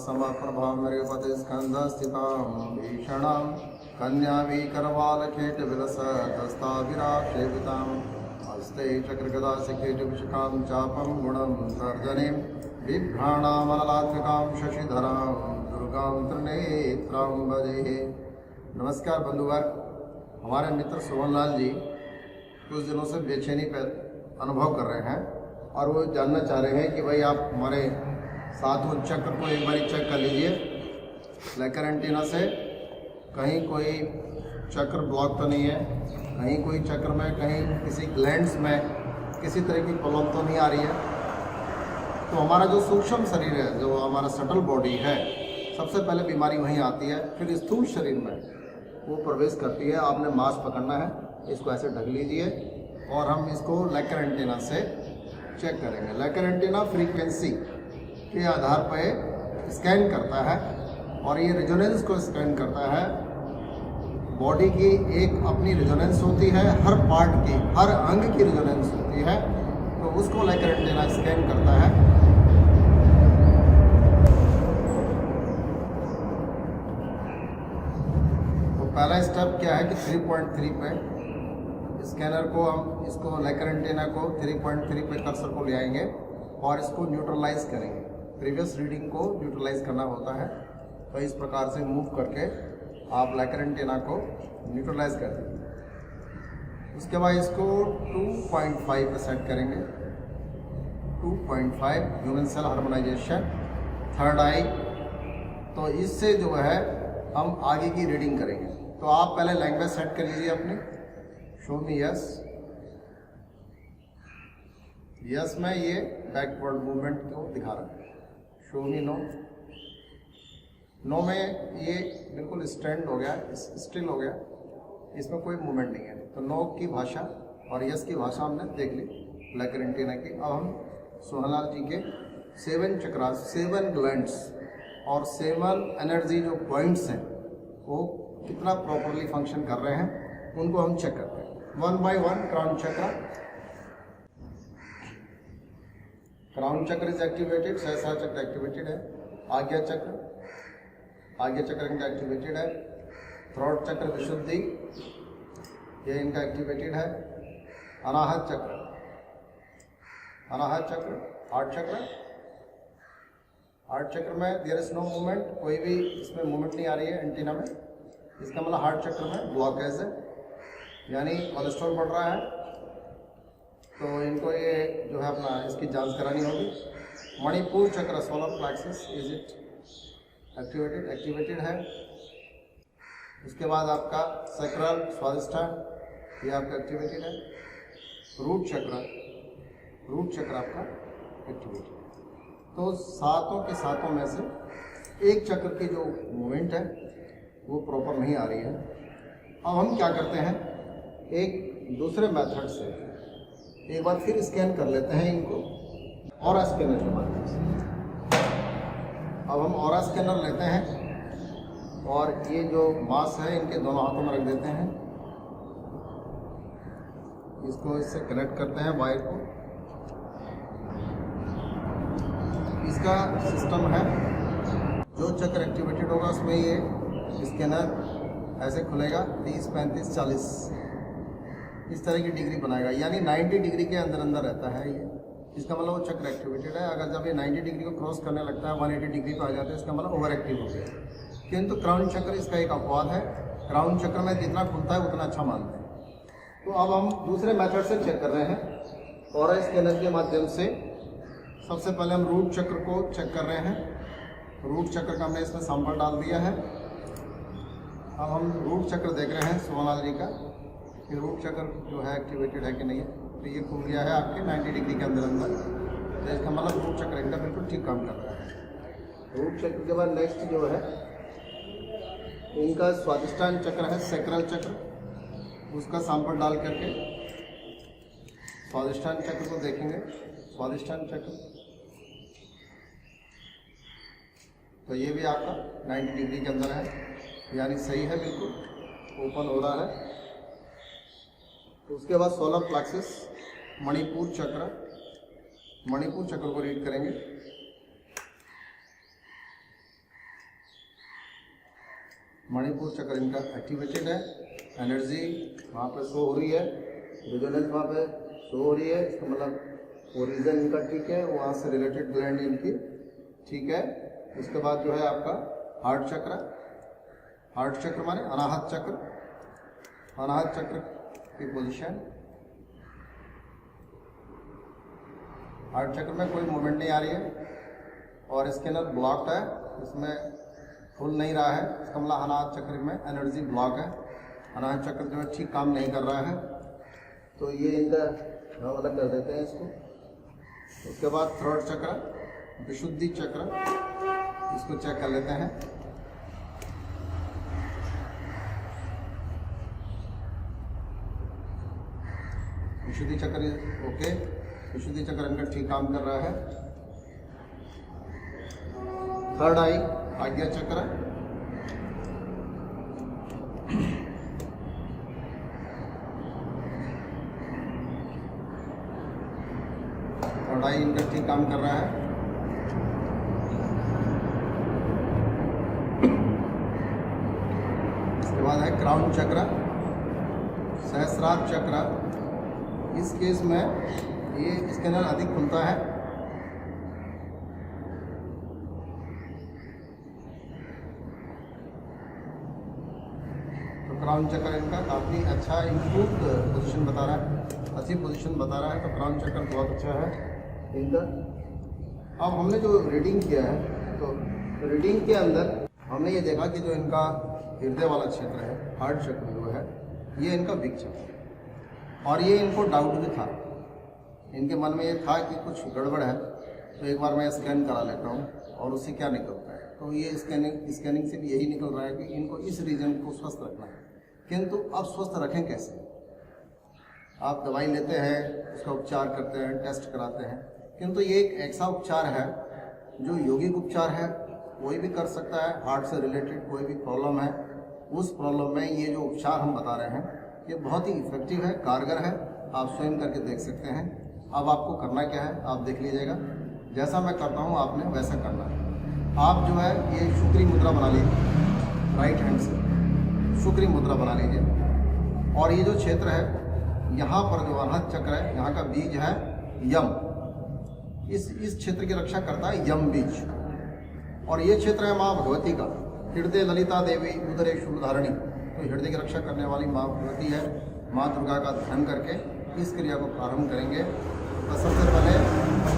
समप्रभामृपति स्कंधस्थितां भीषणां कन्यावीकरवालखेटविलसदस्ताभिराक्षेपिताम् हस्ते चक्रगदासिकेटविशिखां चापं गुणं तर्जनीं बिभ्राणामललात्मिकां शशिधरां दुर्गां त्रिनेत्रां भजे। नमस्कार बंधुवर, हमारे मित्र सोहनलाल जी कुछ दिनों से बेचैनी पर अनुभव कर रहे हैं और वो जानना चाह रहे हैं कि भाई आप हमारे सातों चक्र को एक बार चेक कर लीजिए लेकर एंटीना से, कहीं कोई चक्र ब्लॉक तो नहीं है, कहीं कोई चक्र में, कहीं किसी ग्लैंड्स में किसी तरह की प्रॉब्लम तो नहीं आ रही है। तो हमारा जो सूक्ष्म शरीर है, जो हमारा सटल बॉडी है, सबसे पहले बीमारी वहीं आती है, फिर स्थूल शरीर में वो प्रवेश करती है। आपने मांस पकड़ना है, इसको ऐसे ढक लीजिए और हम इसको लेकर एंटीना से चेक करेंगे। लेकर एंटीना फ्रीक्वेंसी के आधार पर स्कैन करता है और ये रेजोनेंस को स्कैन करता है। बॉडी की एक अपनी रेजोनेंस होती है, हर पार्ट की, हर अंग की रेजोनेंस होती है, तो उसको लेकर एंटीना स्कैन करता है। तो पहला स्टेप क्या है कि 3.3 पे स्कैनर को हम इसको लेकर एंटीना को 3.3 पे कर्सर को ले आएंगे और इसको न्यूट्रलाइज करेंगे। प्रीवियस रीडिंग को न्यूट्रलाइज करना होता है, तो इस प्रकार से मूव करके आप लेकर एंटीना को न्यूट्रलाइज कर देंगे। उसके बाद इसको 2.5 पे सेट करेंगे। 2.5 ह्यूमन सेल हार्मोनाइजेशन, थर्ड आई। तो इससे जो है हम आगे की रीडिंग करेंगे। तो आप पहले लैंग्वेज सेट कर लीजिए अपनी। Show me yes. यस में ये बैकवर्ड मूवमेंट को दिखा रहा है। Show me know. नो में ये बिल्कुल स्टैंड हो गया, स्टिल हो गया, इसमें कोई मूवमेंट नहीं है। तो नो की भाषा और यस की भाषा हमने देख ली लेकर एंटीना की। अब हम सोहनलाल जी के 7 चक्रास, 7 ग्लैंड्स और 7 एनर्जी जो पॉइंट्स हैं वो कितना प्रॉपरली फंक्शन कर रहे हैं उनको हम चेक करते हैं। 1 by 1 क्राउन चक्र। क्राउन चक्र इज एक्टिवेटेड, सहस्रार चक्र एक्टिवेटेड है। आज्ञा चक्र, आज्ञा चक्र इनका एक्टिवेटेड है। थ्रोट चक्र विशुद्धि, ये इनका एक्टिवेटेड है। अनाहत चक्र, अनाहत चक्र, हार्ट चक्र। हार्ट चक्र में देयर इज नो मूवमेंट, कोई भी इसमें मूवमेंट नहीं आ रही है एंटीना में। इसका मतलब हार्ट चक्र में ब्लॉकेज है, यानी कोलेस्ट्रॉल बढ़ रहा है। तो इनको ये जो है अपना इसकी जांच करानी होगी। मणिपुर चक्र, solar plexus, is it activated? Activated है। उसके बाद आपका सैक्रल स्वादिष्ठान, ये आपका एक्टिवेटेड है। रूट चक्र, रूट चक्र आपका एक्टिवेटेड। तो सातों के सातों में से एक चक्र की जो मूवमेंट है वो प्रॉपर नहीं आ रही है। अब हम क्या करते हैं, एक दूसरे मेथड से एक बार फिर स्कैन कर लेते हैं इनको ऑरा स्कैनर के माध्यम से। अब हम ऑरा स्कैनर लेते हैं और ये जो मास है इनके दोनों हाथों में रख देते हैं। इसको इससे कनेक्ट करते हैं वायर को। इसका सिस्टम है, जो चक्र एक्टिवेटेड होगा उसमें ये स्कैनर ऐसे खुलेगा 30, 35, 40 इस तरह की डिग्री बनाएगा, यानी 90 डिग्री के अंदर अंदर रहता है ये। इसका मतलब वो चक्र एक्टिवेटेड है। अगर जब ये 90 डिग्री को क्रॉस करने लगता है, 180 डिग्री पर आ जाता है, इसका मतलब ओवर एक्टिव हो गया। किंतु क्राउन चक्र इसका एक अपवाद है। क्राउन चक्र में जितना खुलता है उतना अच्छा मानते हैं। तो अब हम दूसरे मेथड से चेक कर रहे हैं ऑरा स्कैनर के माध्यम से। सबसे पहले हम रूट चक्र को चेक कर रहे हैं। रूट चक्र का हमने इसमें सैंपल डाल दिया है। अब हम रूट चक्र देख रहे हैं सोहनलाल जी का कि रूट चक्र जो है एक्टिवेटेड है कि नहीं है। तो ये खुल गया है आपके 90 डिग्री के अंदर अंदर। तो इसका मतलब रूट चक्र इनका बिल्कुल ठीक काम कर रहा है। रूट चक्र के बाद नेक्स्ट जो है इनका स्वादिष्ठान चक्र है, सैक्रल चक्र। उसका सैंपल डाल करके स्वादिष्ठान चक्र को देखेंगे। स्वादिष्ठान चक्र तो ये भी आपका 90 डिग्री के अंदर है, यानी सही है, बिल्कुल ओपन हो रहा है। तो उसके बाद सोलर प्लेक्सस, मणिपुर चक्र, मणिपुर चक्र को रीड करेंगे। मणिपुर चक्र इनका एक्टिवेटेड है, एनर्जी वहाँ पे शो हो रही है, विजुअलाइज वहाँ पे शो हो रही है, इसका मतलब ओरिजिन इनका ठीक है, वहाँ से रिलेटेड ग्लैंड इनकी ठीक है। उसके बाद जो है आपका हार्ट चक्र, हार्ट चक्र माने अनाहत चक्र, अनाहत चक्र की पोजीशन, हार्ट चक्र में कोई मूवमेंट नहीं आ रही है और स्कैनर ब्लॉक्ड है, इसमें खुल नहीं रहा है, इसका मतलब अनाहत चक्र में एनर्जी ब्लॉक है, अनाहत चक्र जो है ठीक काम नहीं कर रहा है। तो ये इनका हम अलग कर देते हैं इसको। उसके बाद थर्ड चक्र विशुद्धि चक्र, इसको चेक कर लेते हैं। विशुद्धि चक्र ओके, विशुद्धि चक्र इनका ठीक काम कर रहा है। थर्ड आई आज्ञा चक्र, थर्ड आई इनका ठीक काम कर रहा है। इसके बाद है क्राउन चक्र, सहस्रार चक्र, इस केस में ये स्कैनर अधिक खुलता है। तो क्राउन चक्र इनका काफ़ी अच्छा इम्प्रूव पोजीशन बता रहा है, अच्छी पोजीशन बता रहा है। तो क्राउन चक्र बहुत अच्छा है इनका। अब हमने जो रीडिंग किया है, तो रीडिंग के अंदर हमने ये देखा कि जो इनका हृदय वाला क्षेत्र है, हार्ट चक्र जो है, ये इनका वीक चक्र है। और ये इनको डाउट भी था, इनके मन में ये था कि कुछ गड़बड़ है, तो एक बार मैं स्कैन करा लेता हूँ और उससे क्या निकलता है। तो ये स्कैनिंग से भी यही निकल रहा है कि इनको इस रीजन को स्वस्थ रखना है। किंतु अब स्वस्थ रखें कैसे? आप दवाई लेते हैं, उसका उपचार करते हैं, टेस्ट कराते हैं, किंतु ये एक ऐसा उपचार है जो यौगिक उपचार है, कोई भी कर सकता है। हार्ट से रिलेटेड कोई भी प्रॉब्लम है, उस प्रॉब्लम में ये जो उपचार हम बता रहे हैं ये बहुत ही इफेक्टिव है, कारगर है। आप स्वयं करके देख सकते हैं। अब आपको करना क्या है आप देख लीजिएगा। जैसा मैं करता हूँ आपने वैसा करना है। आप जो है ये शुक्री मुद्रा बना लीजिए, राइट हैंड से शुक्री मुद्रा बना लीजिए। और ये जो क्षेत्र है यहाँ पर जो अनाहत चक्र है, यहाँ का बीज है यम, इस क्षेत्र की रक्षा करता है यम बीज। और ये क्षेत्र है माँ भगवती का, हृदय ललिता देवी उदरे शूलधारणी। तो हृदय की रक्षा करने वाली माँ भगवती है। माँ दुर्गा का ध्यान करके इस क्रिया को प्रारंभ करेंगे। तो सबसे पहले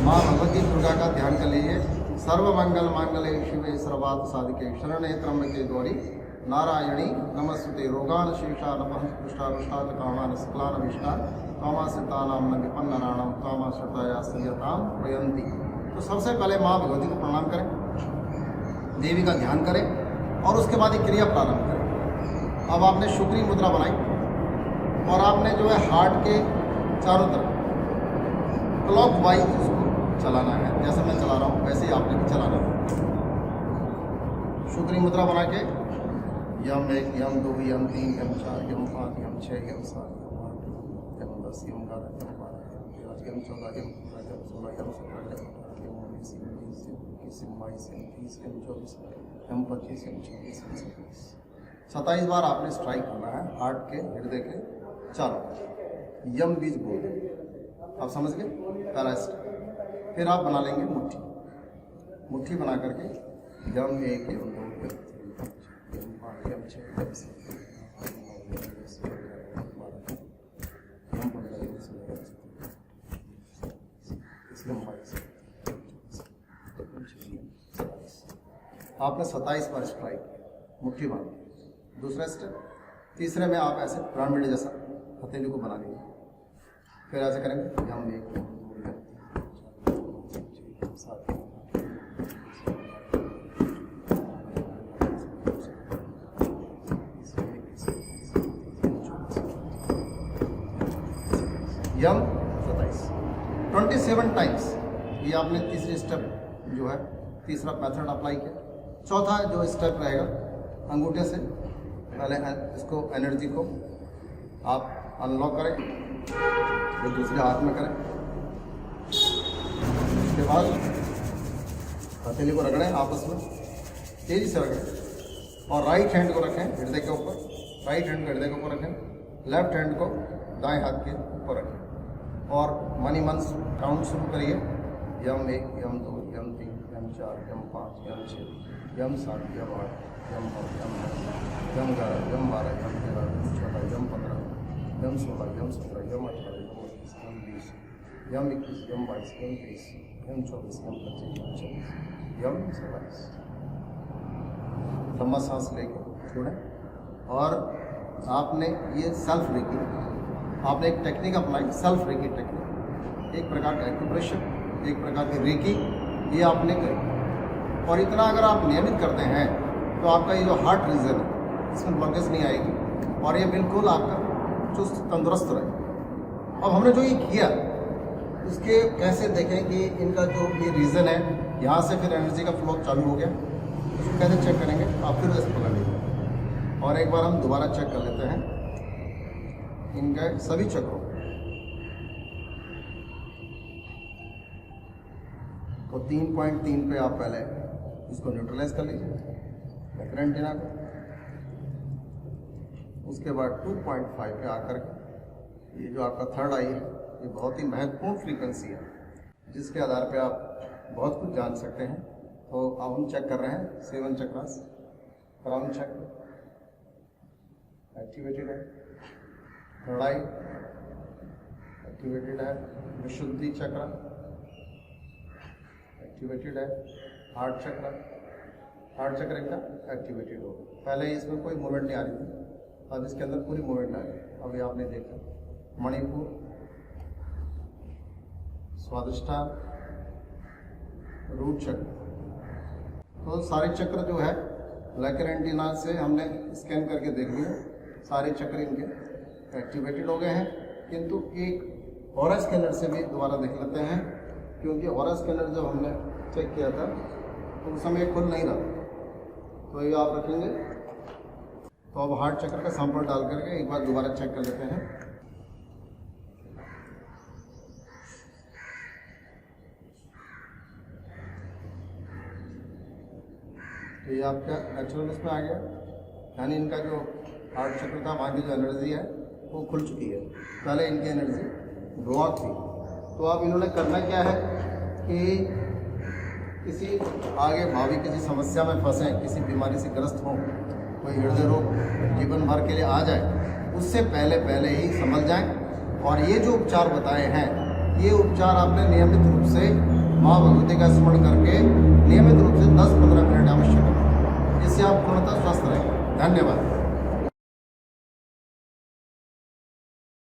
माँ भगवती दुर्गा का ध्यान कर लीजिए। सर्वमंगल मांगल्ये शिवे सर्वार्थ साधिके शरण्ये त्र्यंबके गौरी नारायणी नमस्ते। रोगान शीर्षा नपहृष्टाद कामान सकलान विष्णा कामाश्रितानां न विपन्ननानां कामाश्रिताया संयतां प्रयन्ति। तो सबसे पहले माँ भगवती को प्रणाम करें, देवी का ध्यान करें और उसके बाद ये क्रिया प्रारंभ करें। अब आपने शुक्री मुद्रा बनाई और आपने जो है हार्ट के चारों तरफ क्लॉक वाइज उसको चलाना है। जैसे मैं चला रहा हूँ वैसे ही आपने भी चलाना है। शुक्री मुद्रा बना के यम 1, यम 2, यम 3, यम 4, यम 5, यम 6, यम 7, यम 10, यम 11, यम 12, यम 14, यम 15, यम 16, यम 17, यम 19, यम 20, यम 21, यम 22, यम 23, यम 24, यम 25, यम 26, यम 27। 27 बार आपने स्ट्राइक करना है हार्ट के हृदय के चारों यम बीज बोल। आप समझ गए? पहला स्टेप। फिर आप बना लेंगे मुट्ठी, मुट्ठी बना करके यम 1, यम 2, यम 3, यम 5, यम 6, यम 7, यम 15, यम 16, यम 22। आपने 27 बार स्ट्राइक मुट्ठी बांधी। दूसरा स्टेप, तीसरे में आप ऐसे पिरामिड जैसा हथेली को बना लीजिए। फिर ऐसे करेंगे यम 1, यम 2, यम 3, यम 4, यम 5, यम 27 27 टाइम्स। ये आपने तीसरी स्टेप जो है तीसरा मेथड अप्लाई किया। चौथा जो स्टेप रहेगा, अंगूठे से पहले इसको एनर्जी को आप अनलॉक करें, फिर दूसरे हाथ में करें। उसके बाद हथेली को रगड़ें आपस में, तेज़ी से रगड़ें। और राइट हैंड को रखें हृदय के ऊपर, राइट हैंड को हृदय के ऊपर रखें, लेफ्ट हैंड को दाएं हाथ के ऊपर रखें और मनी मंस काउंट शुरू करिए। यम 1, यम 2, यम 3, यम 4, यम 5, यम 6, यम 7, यम 8, यम 9, यम 10, यम 11, यम 12, यम 13, यम 14, यम 15, यम 16, यम 17, यम 18, यम 19, यम 20, यम 21, यम 22, यम 23, यम 24, यम 25, यम 26, यम 27। लंबा सांस लेके छोड़ें। और आपने ये सेल्फ रेकी, आपने एक टेक्निक अपनाई, सेल्फ रेकी टेक्निक, एक प्रकार का एक्यूप्रेशर, एक प्रकार की रेकी, ये आपने करी। और इतना अगर आप नियमित करते हैं तो आपका ये जो हार्ट रीजन है इसमें बर्गस नहीं आएगी और ये बिल्कुल आपका चुस्त तंदुरुस्त रहे। अब हमने जो ये किया उसके कैसे देखें कि इनका जो ये रीज़न है यहाँ से फिर एनर्जी का फ्लो चालू हो गया, उसको कैसे चेक करेंगे आप फिर रेस्ट पकड़ लीजिए। और एक बार हम दोबारा चेक कर लेते हैं इनके सभी चक्रों तो 3.3 पे आप पहले इसको न्यूट्रलाइज कर लीजिए करंट एंटीना को। उसके बाद 2.5 पे आकर ये जो आपका थर्ड आई है ये बहुत ही महत्वपूर्ण फ्रीक्वेंसी है जिसके आधार पे आप बहुत कुछ जान सकते हैं। तो अब हम चेक कर रहे हैं 7 चक्रास। क्राउन चक्र एक्टिवेटेड है, थर्ड आई एक्टिवेटेड है, विशुद्धि चक्र एक्टिवेटेड है, हार्ट चक्र इनका एक्टिवेटेड हो। पहले इसमें कोई मूवमेंट नहीं आ रही थी, अब इसके अंदर पूरी मूवमेंट आ रही है। अभी आपने देखा मणिपुर, स्वादिष्ठान, रूट चक्र, तो सारे चक्र जो है लेकर एंटीना से हमने स्कैन करके देख लिया, सारे चक्र इनके एक्टिवेटेड हो गए हैं। किंतु एक ऑरा स्कैनर से भी दोबारा देख लेते हैं क्योंकि ऑरा स्कैनर जब हमने चेक किया था तो उस समय खुल नहीं रहा, तो ये आप रखेंगे। तो अब हार्ट चक्र का सैंपल डाल करके एक बार दोबारा चेक कर लेते हैं। तो ये आपका नेचुरल इसमें आ गया, यानी इनका जो हार्ट चक्र था वहाँ की जो एनर्जी है वो खुल चुकी है, पहले इनकी एनर्जी ब्लॉक थी। तो अब इन्होंने करना क्या है कि किसी आगे भावी किसी समस्या में फंसे, किसी बीमारी से ग्रस्त हों, कोई हृदय रोग जीवन भर के लिए आ जाए, उससे पहले ही संभल जाएं। और ये जो उपचार बताए हैं ये उपचार आपने नियमित रूप से माँ भगवती का स्मरण करके नियमित रूप से 10-15 मिनट अवश्य करें, इससे आप पूर्णतः स्वस्थ रहेंगे। धन्यवाद।